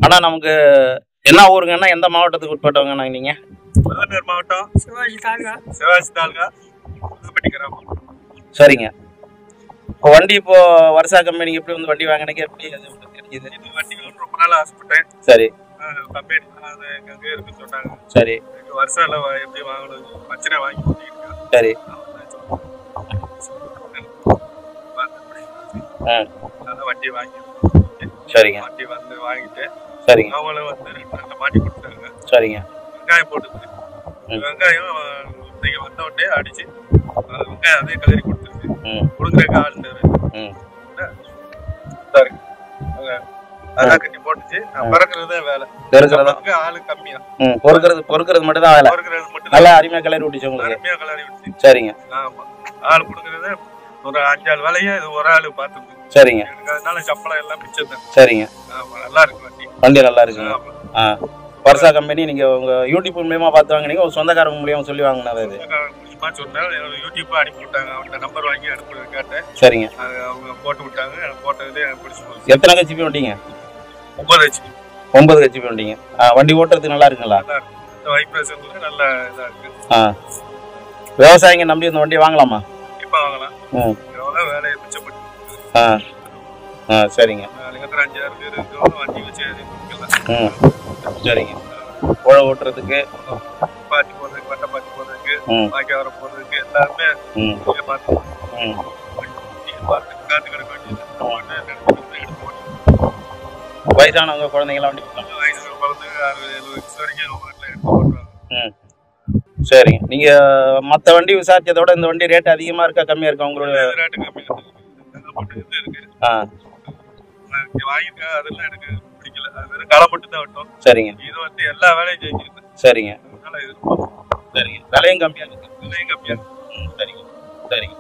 அண்ணா நமக்கு என்ன ஊருங்கன்னா எந்த மாவட்டத்துக்கு உட்பட்டவங்கண்ணா நீங்க? விருதுநகர் மாவட்டம், சிவாஜி தாலுகா, புதுப்பட்டி கிராமம். சரிங்க. இப்போ வண்டி இப்போ வருஷா கம்பெனிக்கு எப்படி வந்து வண்டி வாங்கினீங்க? எப்படி அது கிடைக்குது? இது வண்டி ரொம்ப நாள் ஆசைப்பட்டேன். சரி. கம்பெனி அது அங்கே இருக்குன்னு சொன்னாங்க. சரி. வருஷம் எப்படி வாங்கணும் பிரச்சனை வாங்கி போட்டிருக்கேன். சரி. வண்டி வாங்கி சரிங்க. வண்டி வந்து வாங்கிட்டு சரிங்க. அவங்களும் வந்து நல்ல மாட்டி கொடுத்தாங்க. சரிங்க. வெங்காயம் போட்டுது. வெங்காயம் நீங்க வந்த உடனே அடிச்சு வெங்காயம் அதே கலரி கொடுத்துருக்கு. கொடுக்குறக்கு ஆள் அதான் கட்டி போட்டுச்சு. பறக்குறதே வேலை. ஆளு கம்மியா பொறுக்கிறது மட்டும் தான் வேலை. நல்லா அருமையா கலரி விட்டுச்சு உங்களுக்கு. அருமையா கலரி விட்டுச்சு. சரிங்க. ஆமா, ஆள் கொடுக்குறது ஒரு 5-6 வேலையை ஒரு ஆளு பார்த்துக்கு. சரிங்க. அதனால சம்பளம் எல்லாம் மிச்சம் தான். சரிங்க. ஆமா, நல்லா இருக்கு வண்டி. வண்டி நல்லா இருக்குங்க. வருஷா கம்பெனி நீங்க உங்க யூடியூப் மூலியமா பார்த்து வாங்கினீங்க, ஒரு சொந்தக்காரங்க மூலியமா சொல்லி வாங்கினது? சொன்னாங்க, யூடியூப் அனுப்பி விட்டாங்க. அவங்க நம்பர் வாங்கி அனுப்பி கேட்டேன். சரிங்க. அவங்க போட்டு விட்டாங்க. போட்டதே எனக்கு பிடிச்சி. எத்தனை ஹெச்பி வண்டிங்க? 9 ஹெச்பி. 9 ஹெச்பி வண்டிங்க. வண்டி ஓட்டுறதுக்கு நல்லா இருக்குங்களா? வைப்ரேஷன்ல நல்ல இதா இருக்கு. விவசாயிங்க நம்பி இந்த வண்டி வாங்கலாமா? இப்ப வாங்கலாம். எவ்வளவு வேலையை மிச்சப்பட்டு. சரிங்க. 5-6 பேர் இருக்கு. வண்டி வச்சு சரிங்க. உழ ஓட்டுறதுக்கு, பாத்தி போறதுக்கு, வட்டை பாத்தி போறதுக்கு, வாய்க்கால் வர போறதுக்கு எல்லாருமே பார்த்து காத்து கிடக்க வேண்டியது. வயசானவங்க குழந்தைங்களாம் வண்டி வயசு குழந்தைங்க 60-70 வயசு வரைக்கும் வீட்டில் எடுத்து ஓட்டுவாங்க. சரிங்க. நீங்க மற்ற வண்டி விசாரிச்சதோட இந்த வண்டி ரேட் அதிகமா இருக்கா கம்மியா இருக்கா? உங்களோட ரேட்டு கம்மியா இருக்கு. வாங்கிருக்கா, அதெல்லாம் எனக்கு பிடிக்கல. அது வெறும் களை மட்டும் தான் விட்டோம். சரிங்க. இது வந்து எல்லா வேலையும் செஞ்சிருக்கு. சரிங்க. அதனால இது சரிங்க. விலையும் கம்மியா இருக்கு. விலையும் கம்மியா இருக்கு. சரிங்க. சரிங்க.